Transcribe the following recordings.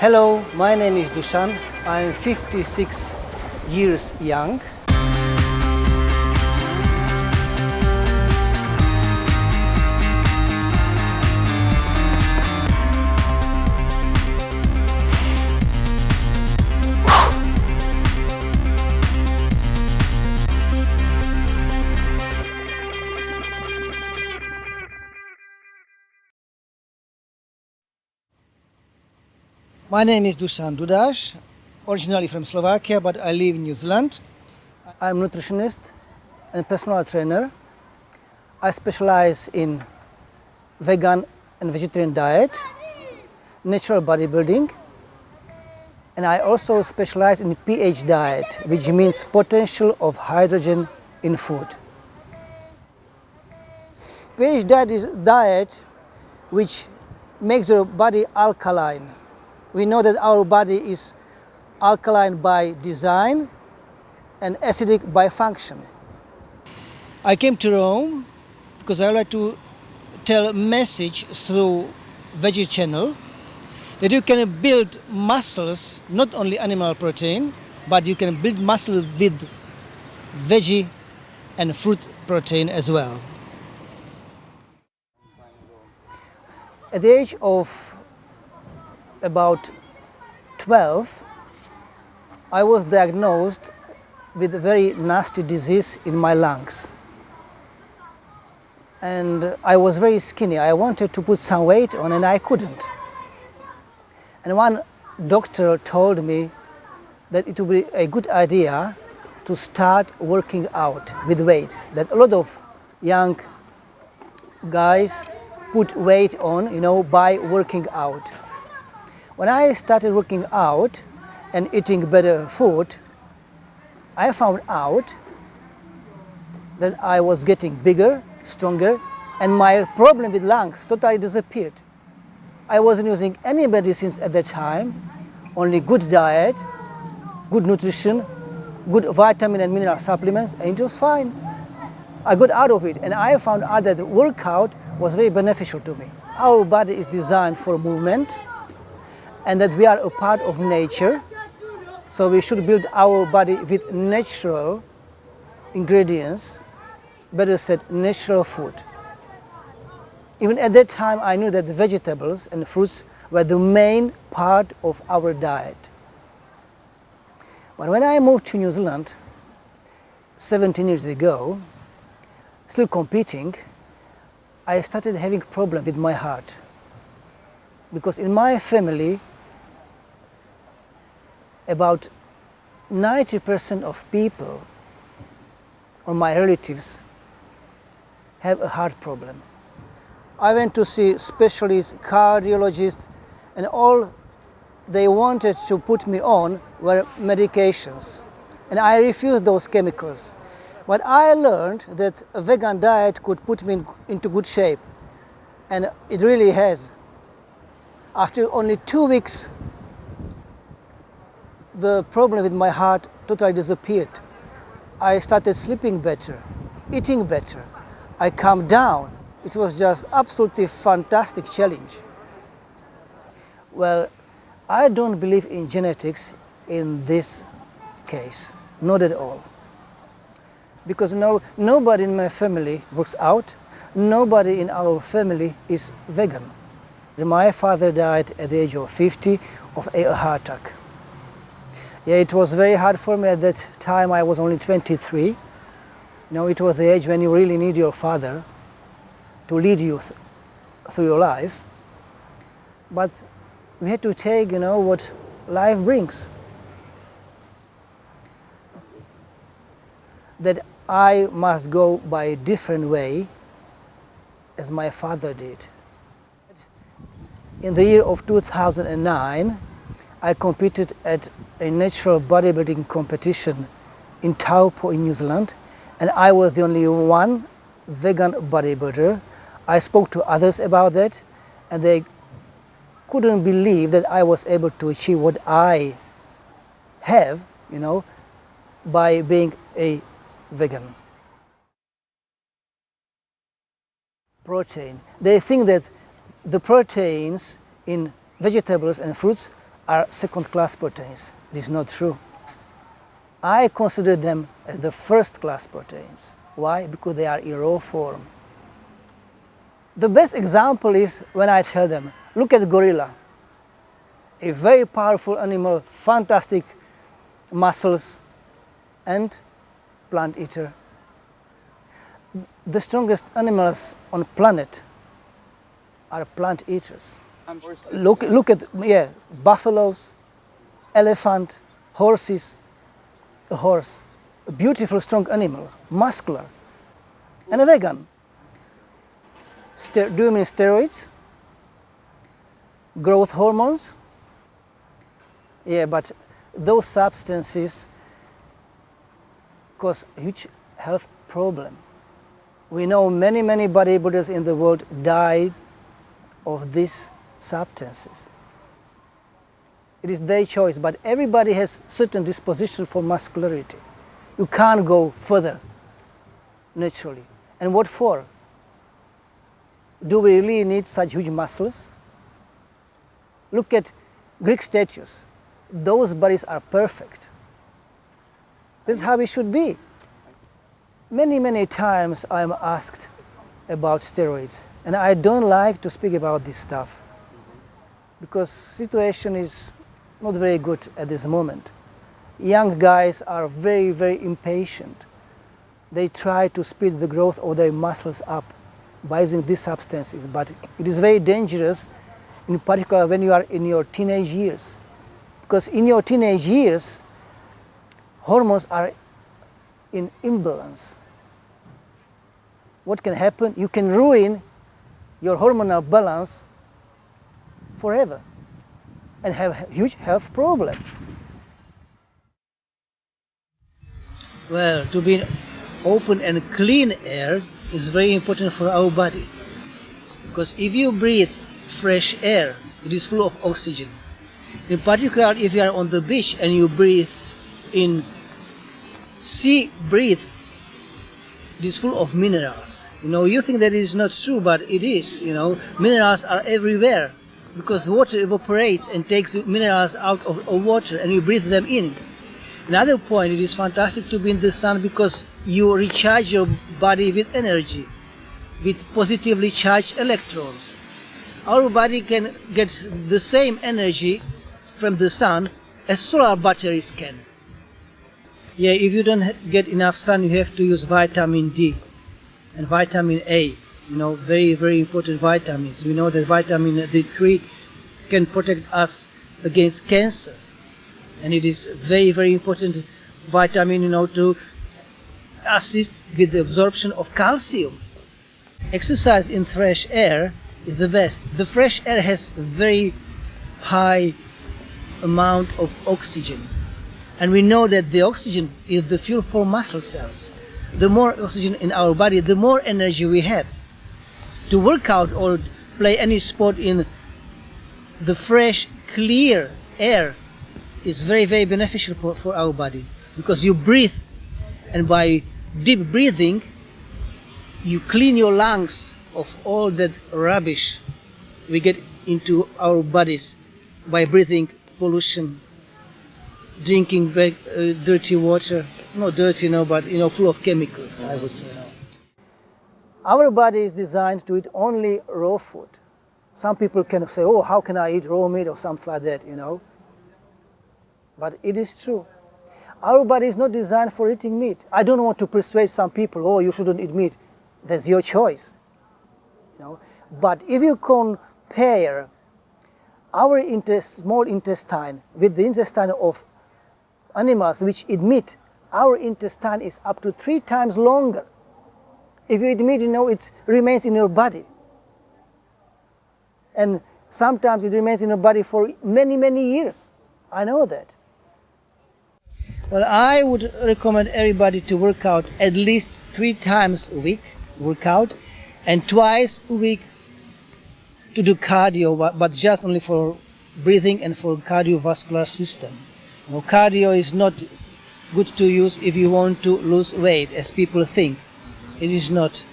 Hello, my name is Dušan. I'm 56 years young. My name is Dušan Dudáš, originally from Slovakia, but I live in New Zealand. I'm a nutritionist and personal trainer. I specialize in vegan and vegetarian diet, natural bodybuilding, and I also specialize in pH diet, which means potential of hydrogen in food. pH diet is a diet which makes your body alkaline. We know that our body is alkaline by design and acidic by function. I came to Rome because I like to tell a message through Veggie Channel that you can build muscles, not only animal protein, but you can build muscles with veggie and fruit protein as well. At the age of about 12, I was diagnosed with a very nasty disease in my lungs. And I was very skinny. I wanted to put some weight on and I couldn't. And one doctor told me that it would be a good idea to start working out with weights. That a lot of young guys put weight on, by working out. When I started working out and eating better food, I found out that I was getting bigger, stronger, and my problem with lungs totally disappeared. I wasn't using any medicines at that time, only good diet, good nutrition, good vitamin and mineral supplements, and it was fine. I got out of it, and I found out that the workout was very beneficial to me. Our body is designed for movement, and that we are a part of nature, so we should build our body with natural ingredients, better said, natural food. Even at that time, I knew that the vegetables and fruits were the main part of our diet. But when I moved to New Zealand 17 years ago, still competing, I started having problems with my heart. Because in my family, about 90% of people, or my relatives, have a heart problem. I went to see specialists, cardiologists, and all they wanted to put me on were medications. And I refused those chemicals. But I learned that a vegan diet could put me into good shape. And it really has. After only 2 weeks, the problem with my heart totally disappeared. I started sleeping better, eating better. I calmed down. It was just absolutely fantastic challenge. Well, I don't believe in genetics in this case, not at all. Because nobody in my family works out, nobody in our family is vegan. My father died at the age of 50 of a heart attack. Yeah, it was very hard for me at that time. I was only 23. It was the age when you really need your father to lead you through your life. But we had to take, what life brings. That I must go by a different way as my father did. In the year of 2009, I competed at a natural bodybuilding competition in Taupo in New Zealand, and I was the only one vegan bodybuilder. I spoke to others about that, and they couldn't believe that I was able to achieve what I have, by being a vegan. Protein. They think that the proteins in vegetables and fruits are second-class proteins. It is not true. I consider them as the first-class proteins. Why? Because they are in raw form. The best example is when I tell them, look at the gorilla. A very powerful animal, fantastic muscles, and plant eater. The strongest animals on planet are plant eaters. Look at buffaloes, elephant, horses. A horse, a beautiful, strong animal, muscular, and a vegan. Do you mean steroids? Growth hormones? Yeah, but those substances cause huge health problem. We know many bodybuilders in the world died of these substances. It is their choice, but everybody has certain disposition for muscularity. You can't go further naturally. And what for? Do we really need such huge muscles? Look at Greek statues. Those bodies are perfect. This is how it should be. Many times I'm asked about steroids, and I don't like to speak about this stuff because situation is not very good at this moment. Young guys are very impatient. They try to speed the growth of their muscles up by using these substances, but it is very dangerous, in particular when you are in your teenage years. Because in your teenage years, hormones are in imbalance. What can happen? You can ruin your hormonal balance forever and have a huge health problem. Well, to be in open and clean air is very important for our body. Because if you breathe fresh air, it is full of oxygen. In particular, if you are on the beach and you breathe in sea breeze, it is full of minerals. You think that it is not true, but it is. Minerals are everywhere because water evaporates and takes minerals out of water and you breathe them in. Another point, it is fantastic to be in the sun because you recharge your body with energy, with positively charged electrons. Our body can get the same energy from the sun as solar batteries can. Yeah, if you don't get enough sun, you have to use vitamin D and vitamin A. Very important vitamins. We know that vitamin D3 can protect us against cancer. And it is very important vitamin, to assist with the absorption of calcium. Exercise in fresh air is the best. The fresh air has a very high amount of oxygen. And we know that the oxygen is the fuel for muscle cells. The more oxygen in our body, the more energy we have. To work out or play any sport in the fresh, clear air is very beneficial for our body. Because you breathe, and by deep breathing, you clean your lungs of all that rubbish we get into our bodies by breathing pollution, drinking dirty water. Not dirty, but full of chemicals, I would say. Our body is designed to eat only raw food. Some people can say, oh, how can I eat raw meat or something like that, But it is true. Our body is not designed for eating meat. I don't want to persuade some people, oh, you shouldn't eat meat. That's your choice. But if you compare our small intestine with the intestine of animals which eat meat, our intestine is up to 3 times longer. If you eat meat, it remains in your body. And sometimes it remains in your body for many years. I know that. Well, I would recommend everybody to work out at least 3 times a week, and twice a week to do cardio, but just only for breathing and for cardiovascular system. Cardio is not good to use if you want to lose weight, as people think. It is not.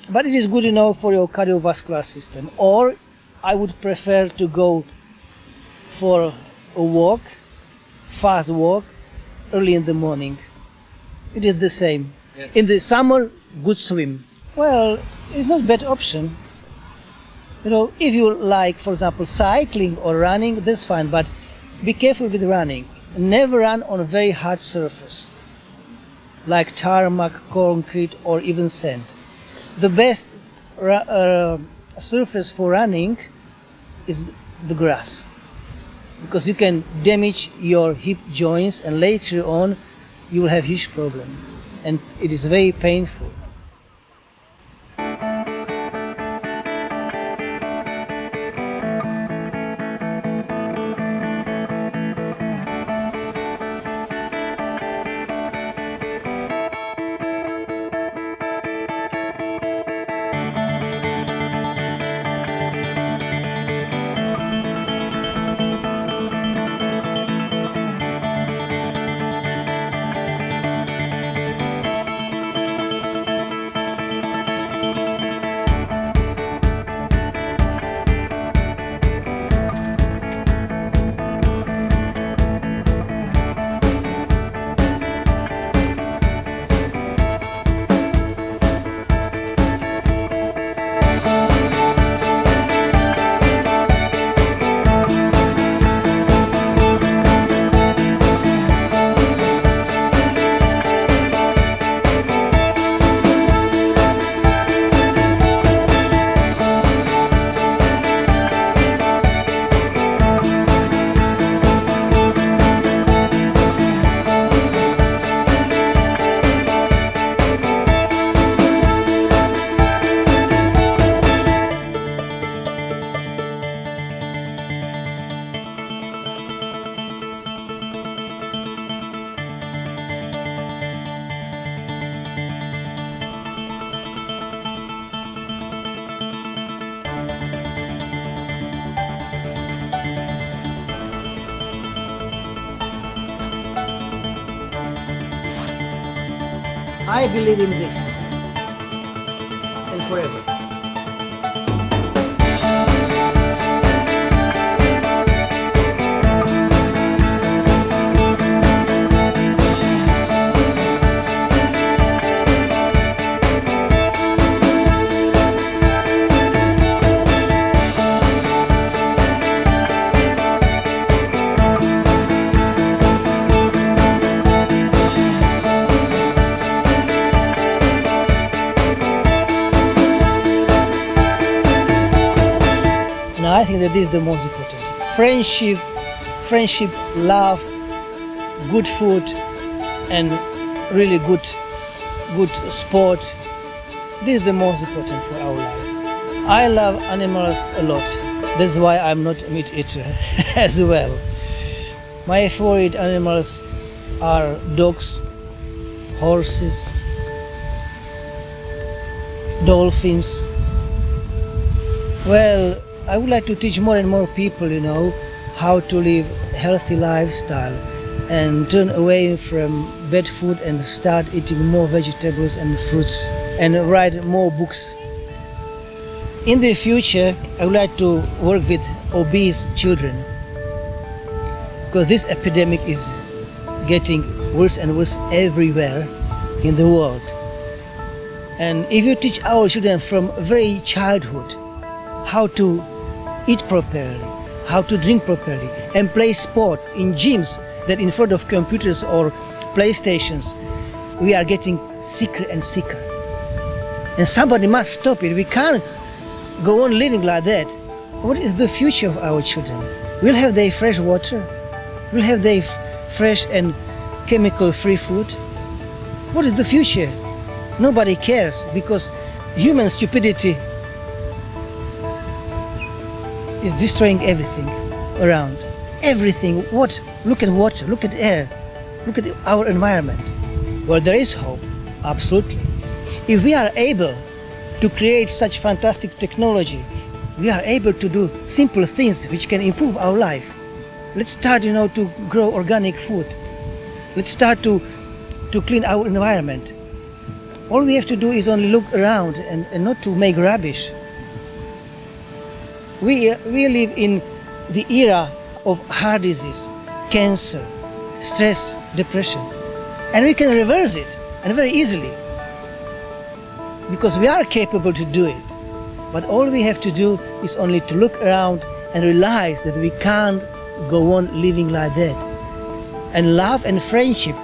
But it is good, for your cardiovascular system. Or I would prefer to go for a walk, fast walk, early in the morning. It is the same. Yes. In the summer, good swim. Well, it's not a bad option. You know, if you like, for example, cycling or running, that's fine, but be careful with running. Never run on a very hard surface, like tarmac, concrete, or even sand. The best surface for running is the grass, because you can damage your hip joints and later on you will have huge problem, and it is very painful. I believe in this, and forever. I think that this is the most important. Friendship, love, good food, and really good sport. This is the most important for our life. I love animals a lot. That's why I'm not a meat eater as well. My favorite animals are dogs, horses, dolphins. Well, I would like to teach more and more people, how to live healthy lifestyle and turn away from bad food and start eating more vegetables and fruits and write more books. In the future, I would like to work with obese children, because this epidemic is getting worse and worse everywhere in the world. And if you teach our children from very childhood how to eat properly, how to drink properly, and play sport in gyms that in front of computers or PlayStations, we are getting sicker and sicker. And somebody must stop it. We can't go on living like that. What is the future of our children? We'll have their fresh water? We'll have their fresh and chemical-free food? What is the future? Nobody cares, because human stupidity is destroying everything around. Everything. What? Look at water, look at air, look at our environment. Well, there is hope, absolutely. If we are able to create such fantastic technology, we are able to do simple things which can improve our life. Let's start, to grow organic food. Let's start to clean our environment. All we have to do is only look around and not to make rubbish. We live in the era of heart disease, cancer, stress, depression. And we can reverse it, and very easily. Because we are capable to do it. But all we have to do is only to look around and realize that we can't go on living like that. And love and friendship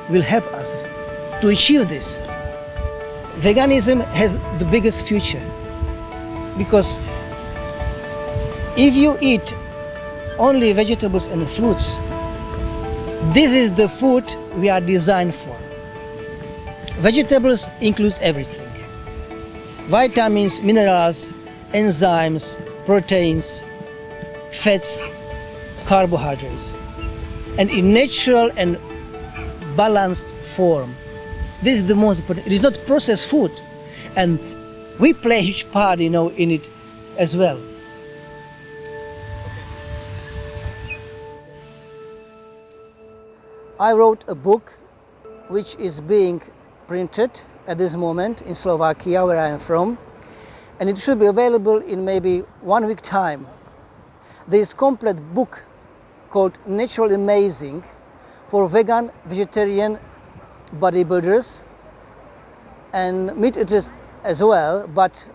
will help us to achieve this. Veganism has the biggest future, because if you eat only vegetables and fruits, this is the food we are designed for. Vegetables includes everything: vitamins, minerals, enzymes, proteins, fats, carbohydrates, and in natural and balanced form. This is the most important. It is not processed food, and we play a huge part, in it as well. I wrote a book which is being printed at this moment in Slovakia, where I am from, and it should be available in maybe 1 week time. This complete book called Natural Amazing for vegan, vegetarian bodybuilders and meat eaters as well, but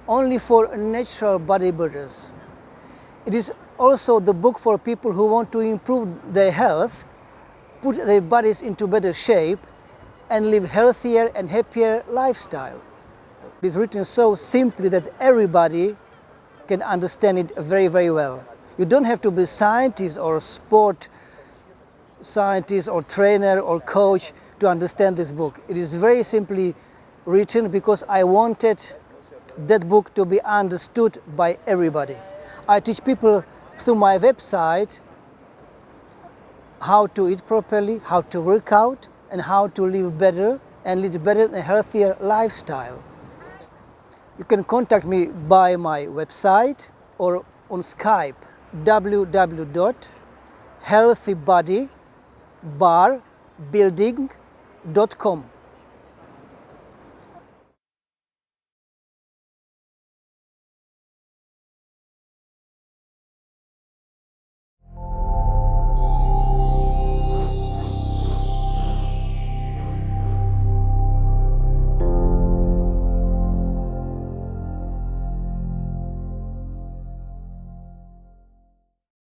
only for natural bodybuilders. It is also the book for people who want to improve their health, put their bodies into better shape, and live healthier and happier lifestyle. It is written so simply that everybody can understand it very, very well. You don't have to be a scientist or sport scientist or trainer or coach to understand this book. It is very simply written because I wanted that book to be understood by everybody. I teach people through my website how to eat properly, how to work out, and how to live better and lead better and healthier lifestyle. You can contact me by my website or on Skype, www.healthybodybarbuilding.com.